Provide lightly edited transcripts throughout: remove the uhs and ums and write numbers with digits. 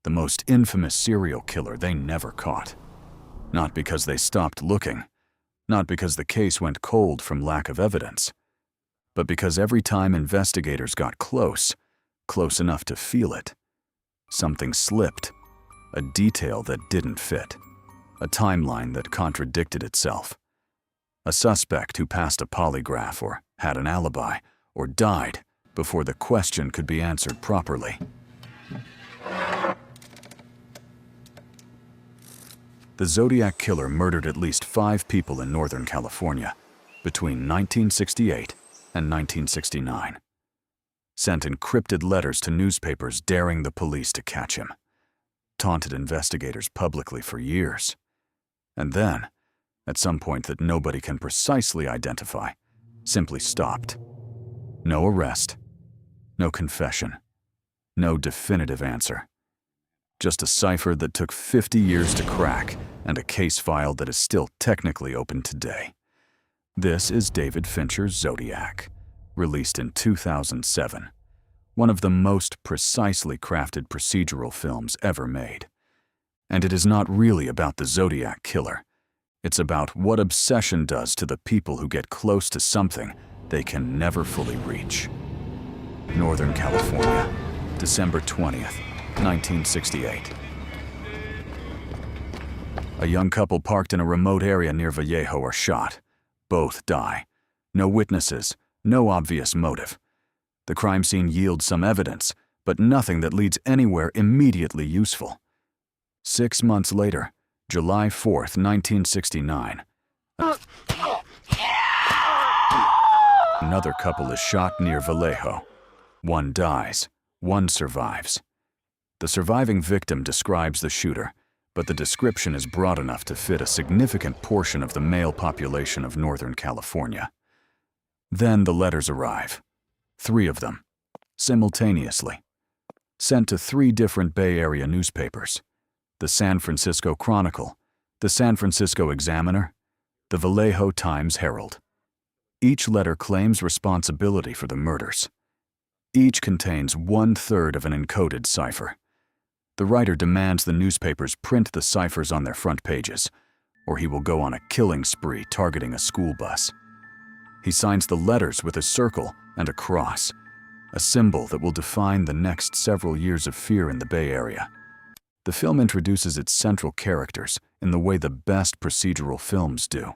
the most infamous serial killer they never caught. Not because they stopped looking, not because the case went cold from lack of evidence, but because every time investigators got close enough to feel it, something slipped, a detail that didn't fit, a timeline that contradicted itself, a suspect who passed a polygraph or had an alibi or died before the question could be answered properly. The Zodiac Killer murdered at least 5 people in Northern California between 1968 and 1969. Sent encrypted letters to newspapers daring the police to catch him. Taunted investigators publicly for years. And then, at some point that nobody can precisely identify, simply stopped. No arrest, no confession, no definitive answer. Just a cipher that took 50 years to crack and a case file that is still technically open today. This is David Fincher's Zodiac, released in 2007, one of the most precisely crafted procedural films ever made. And it is not really about the Zodiac Killer. It's about what obsession does to the people who get close to something they can never fully reach. Northern California, December 20th, 1968. A young couple parked in a remote area near Vallejo are shot. Both die. No witnesses, no obvious motive. The crime scene yields some evidence, but nothing that leads anywhere immediately useful. 6 months later, July 4th, 1969, another couple is shot near Vallejo. One dies, one survives. The surviving victim describes the shooter, but the description is broad enough to fit a significant portion of the male population of Northern California. Then the letters arrive, 3 of them, simultaneously, sent to 3 different Bay Area newspapers: the San Francisco Chronicle, the San Francisco Examiner, the Vallejo Times-Herald. Each letter claims responsibility for the murders. Each contains 1/3 of an encoded cipher. The writer demands the newspapers print the ciphers on their front pages, or he will go on a killing spree targeting a school bus. He signs the letters with a circle and a cross, a symbol that will define the next several years of fear in the Bay Area. The film introduces its central characters in the way the best procedural films do.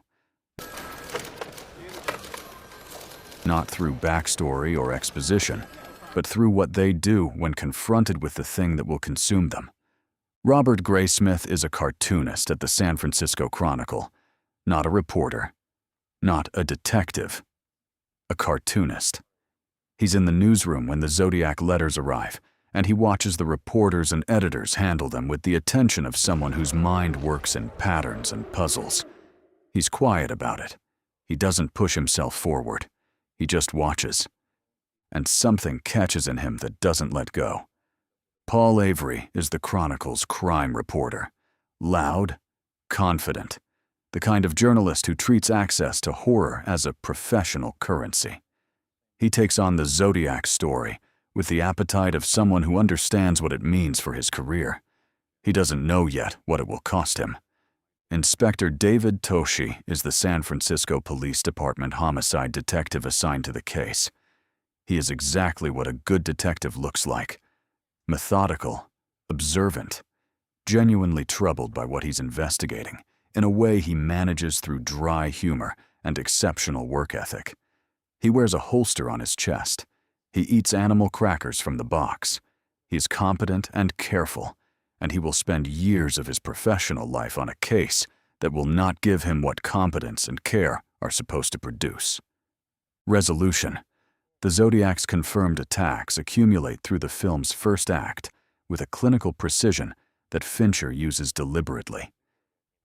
Not through backstory or exposition, but through what they do when confronted with the thing that will consume them. Robert Graysmith is a cartoonist at the San Francisco Chronicle, not a reporter, not a detective, a cartoonist. He's in the newsroom when the Zodiac letters arrive, and he watches the reporters and editors handle them with the attention of someone whose mind works in patterns and puzzles. He's quiet about it. He doesn't push himself forward. He just watches. And something catches in him that doesn't let go. Paul Avery is the Chronicle's crime reporter. Loud, confident, the kind of journalist who treats access to horror as a professional currency. He takes on the Zodiac story with the appetite of someone who understands what it means for his career. He doesn't know yet what it will cost him. Inspector David Toshi is the San Francisco Police Department homicide detective assigned to the case. He is exactly what a good detective looks like: methodical, observant, genuinely troubled by what he's investigating, in a way he manages through dry humor and exceptional work ethic. He wears a holster on his chest. He eats animal crackers from the box. He is competent and careful, and he will spend years of his professional life on a case that will not give him what competence and care are supposed to produce. Resolution. The Zodiac's confirmed attacks accumulate through the film's first act with a clinical precision that Fincher uses deliberately.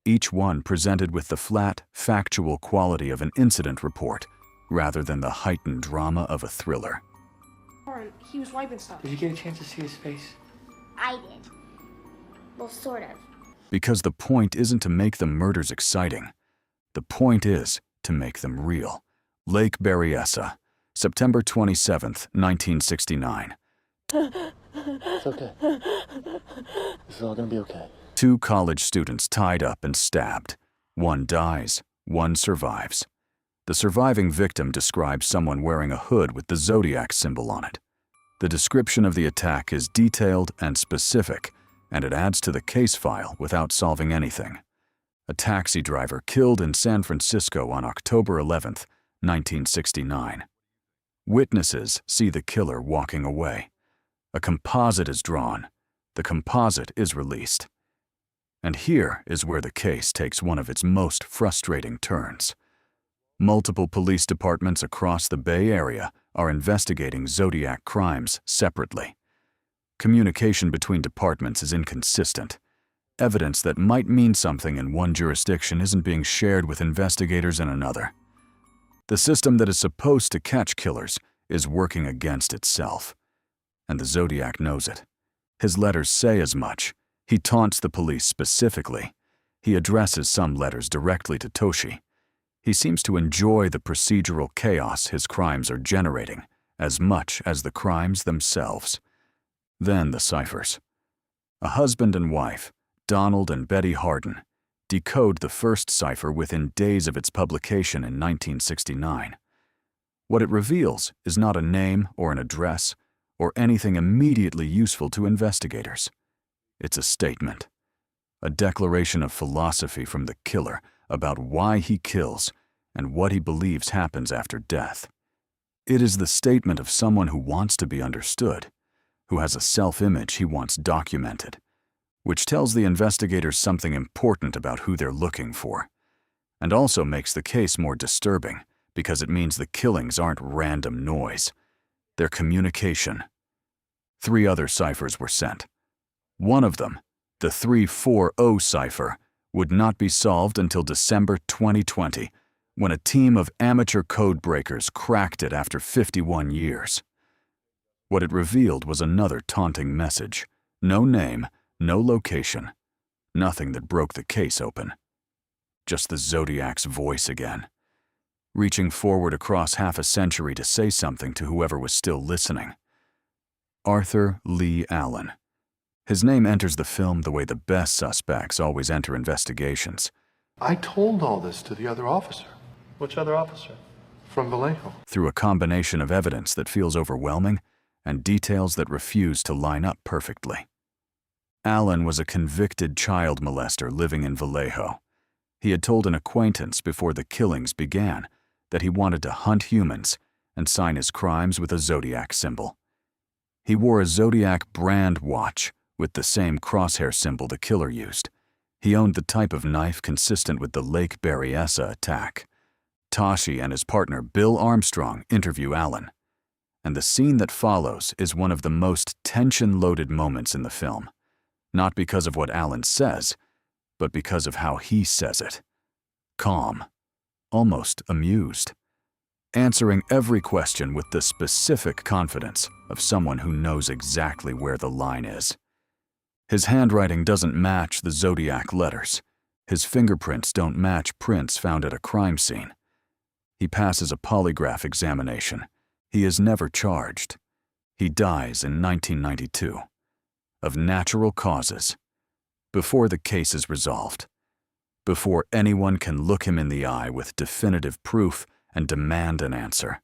Each one presented with the flat, factual quality of an incident report rather than the heightened drama of a thriller. He was wiping stuff. Did you get a chance to see his face? I did. Well, sort of. Because the point isn't to make the murders exciting. The point is to make them real. Lake Berryessa, September 27th, 1969. It's okay. It's all gonna be okay. 2 college students tied up and stabbed. 1 dies, 1 survives. The surviving victim describes someone wearing a hood with the Zodiac symbol on it. The description of the attack is detailed and specific, and it adds to the case file without solving anything. A taxi driver killed in San Francisco on October 11, 1969. Witnesses see the killer walking away. A composite is drawn. The composite is released. And here is where the case takes one of its most frustrating turns. Multiple police departments across the Bay Area are investigating Zodiac crimes separately. Communication between departments is inconsistent. Evidence that might mean something in one jurisdiction isn't being shared with investigators in another. The system that is supposed to catch killers is working against itself. And the Zodiac knows it. His letters say as much. He taunts the police specifically. He addresses some letters directly to Toshi. He seems to enjoy the procedural chaos his crimes are generating as much as the crimes themselves. Then the ciphers. A husband and wife, Donald and Betty Harden, decode the first cipher within days of its publication in 1969. What it reveals is not a name or an address or anything immediately useful to investigators. It's a statement, a declaration of philosophy from the killer about why he kills and what he believes happens after death. It is the statement of someone who wants to be understood, who has a self-image he wants documented, which tells the investigators something important about who they're looking for, and also makes the case more disturbing because it means the killings aren't random noise. They're communication. 3 other ciphers were sent. One of them, the 340 cipher, would not be solved until December 2020, when a team of amateur code breakers cracked it after 51 years. What it revealed was another taunting message. No name, no location, nothing that broke the case open. Just the Zodiac's voice again, reaching forward across half a century to say something to whoever was still listening. Arthur Lee Allen. His name enters the film the way the best suspects always enter investigations. I told all this to the other officer. Which other officer? From Vallejo. Through a combination of evidence that feels overwhelming and details that refuse to line up perfectly. Allen was a convicted child molester living in Vallejo. He had told an acquaintance before the killings began that he wanted to hunt humans and sign his crimes with a Zodiac symbol. He wore a Zodiac brand watch with the same crosshair symbol the killer used. He owned the type of knife consistent with the Lake Berryessa attack. Toshi and his partner Bill Armstrong interview Allen, and the scene that follows is one of the most tension-loaded moments in the film, not because of what Allen says, but because of how he says it. Calm, almost amused, answering every question with the specific confidence of someone who knows exactly where the line is. His handwriting doesn't match the Zodiac letters. His fingerprints don't match prints found at a crime scene. He passes a polygraph examination. He is never charged. He dies in 1992, of natural causes, before the case is resolved, before anyone can look him in the eye with definitive proof and demand an answer.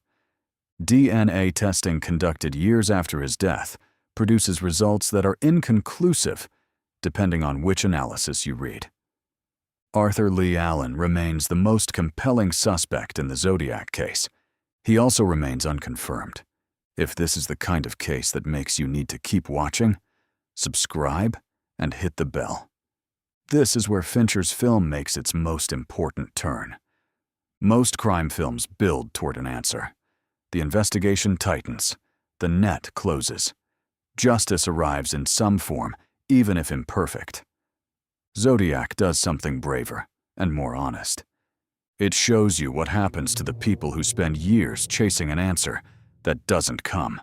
DNA testing conducted years after his death produces results that are inconclusive, depending on which analysis you read. Arthur Lee Allen remains the most compelling suspect in the Zodiac case. He also remains unconfirmed. If this is the kind of case that makes you need to keep watching, subscribe and hit the bell. This is where Fincher's film makes its most important turn. Most crime films build toward an answer. The investigation tightens. The net closes. Justice arrives in some form, even if imperfect. Zodiac does something braver and more honest. It shows you what happens to the people who spend years chasing an answer that doesn't come.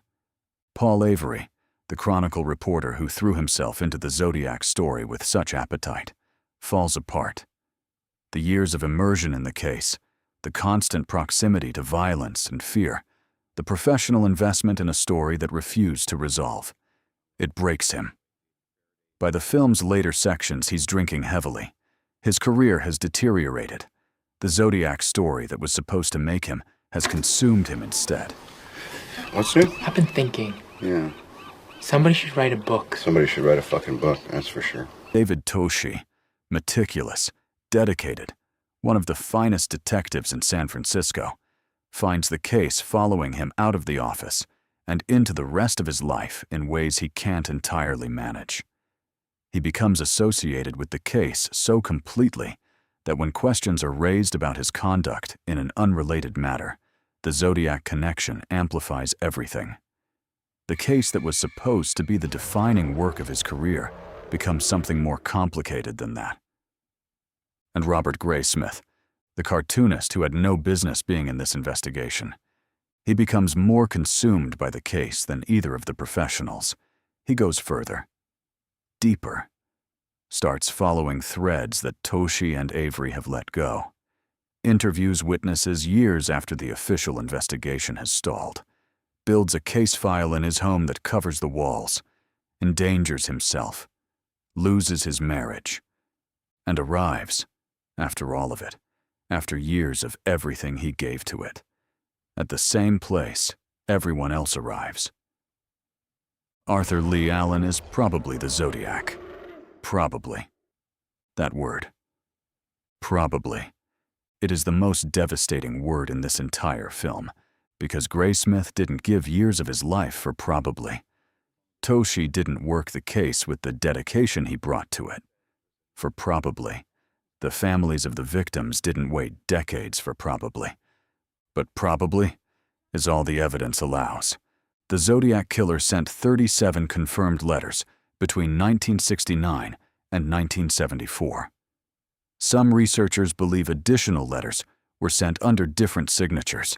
Paul Avery, the Chronicle reporter who threw himself into the Zodiac story with such appetite, falls apart. The years of immersion in the case, the constant proximity to violence and fear, the professional investment in a story that refused to resolve. It breaks him. By the film's later sections, he's drinking heavily. His career has deteriorated. The Zodiac story that was supposed to make him has consumed him instead. What's new? I've been thinking. Yeah. Somebody should write a book. Somebody should write a fucking book, that's for sure. David Toshi, meticulous, dedicated, one of the finest detectives in San Francisco, finds the case following him out of the office and into the rest of his life in ways he can't entirely manage. He becomes associated with the case so completely that when questions are raised about his conduct in an unrelated matter, the Zodiac connection amplifies everything. The case that was supposed to be the defining work of his career becomes something more complicated than that. And Robert Graysmith, the cartoonist who had no business being in this investigation, he becomes more consumed by the case than either of the professionals. He goes further, deeper, starts following threads that Toshi and Avery have let go, interviews witnesses years after the official investigation has stalled, builds a case file in his home that covers the walls, endangers himself, loses his marriage, and arrives, after all of it, after years of everything he gave to it, at the same place everyone else arrives. Arthur Lee Allen is probably the Zodiac. Probably. That word. Probably. It is the most devastating word in this entire film, because Graysmith didn't give years of his life for probably. Toshi didn't work the case with the dedication he brought to it. For probably. The families of the victims didn't wait decades for probably. But probably is all the evidence allows. The Zodiac Killer sent 37 confirmed letters between 1969 and 1974. Some researchers believe additional letters were sent under different signatures.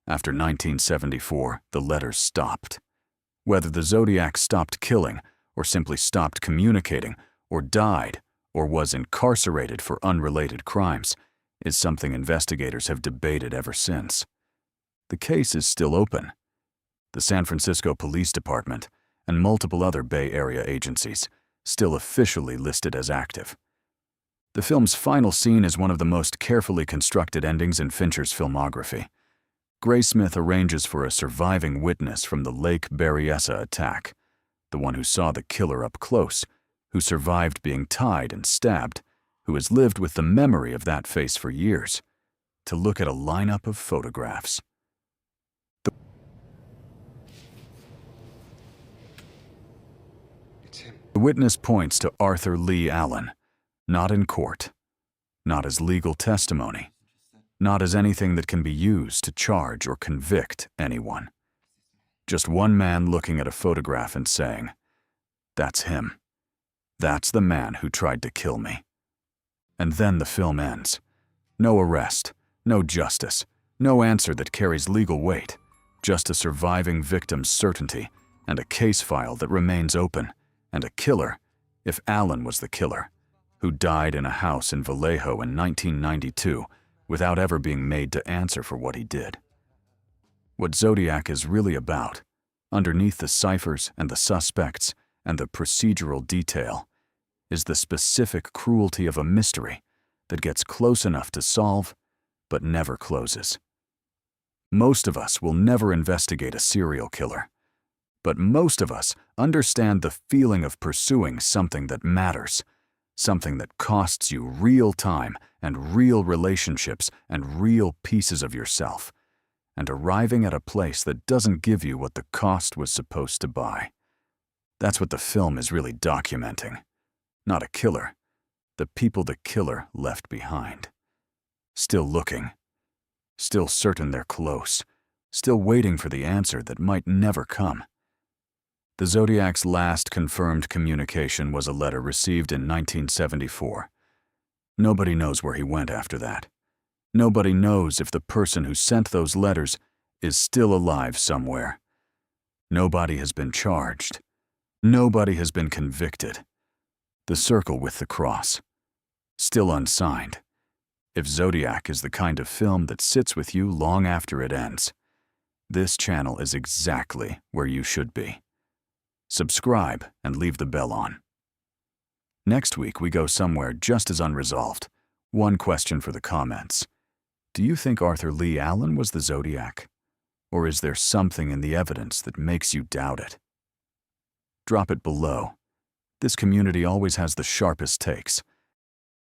After 1974, the letters stopped. Whether the Zodiac stopped killing, or simply stopped communicating, or died, or was incarcerated for unrelated crimes, is something investigators have debated ever since. The case is still open. The San Francisco Police Department and multiple other Bay Area agencies still officially listed as active. The film's final scene is one of the most carefully constructed endings in Fincher's filmography. Graysmith arranges for a surviving witness from the Lake Berryessa attack, the one who saw the killer up close, who survived being tied and stabbed, who has lived with the memory of that face for years, to look at a lineup of photographs. The witness points to Arthur Lee Allen, not in court, not as legal testimony, not as anything that can be used to charge or convict anyone. Just one man looking at a photograph and saying, "That's him. That's the man who tried to kill me." And then the film ends. No arrest, no justice, no answer that carries legal weight, just a surviving victim's certainty and a case file that remains open, and a killer, if Allen was the killer, who died in a house in Vallejo in 1992 without ever being made to answer for what he did. What Zodiac is really about, underneath the ciphers and the suspects and the procedural detail, is the specific cruelty of a mystery that gets close enough to solve, but never closes. Most of us will never investigate a serial killer, but most of us understand the feeling of pursuing something that matters, something that costs you real time and real relationships and real pieces of yourself, and arriving at a place that doesn't give you what the cost was supposed to buy. That's what the film is really documenting. Not a killer, the people the killer left behind. Still looking, still certain they're close, still waiting for the answer that might never come. The Zodiac's last confirmed communication was a letter received in 1974. Nobody knows where he went after that. Nobody knows if the person who sent those letters is still alive somewhere. Nobody has been charged. Nobody has been convicted. The circle with the cross. Still unsigned. If Zodiac is the kind of film that sits with you long after it ends, this channel is exactly where you should be. Subscribe and leave the bell on. Next week, we go somewhere just as unresolved. One question for the comments. Do you think Arthur Lee Allen was the Zodiac? Or is there something in the evidence that makes you doubt it? Drop it below. This community always has the sharpest takes.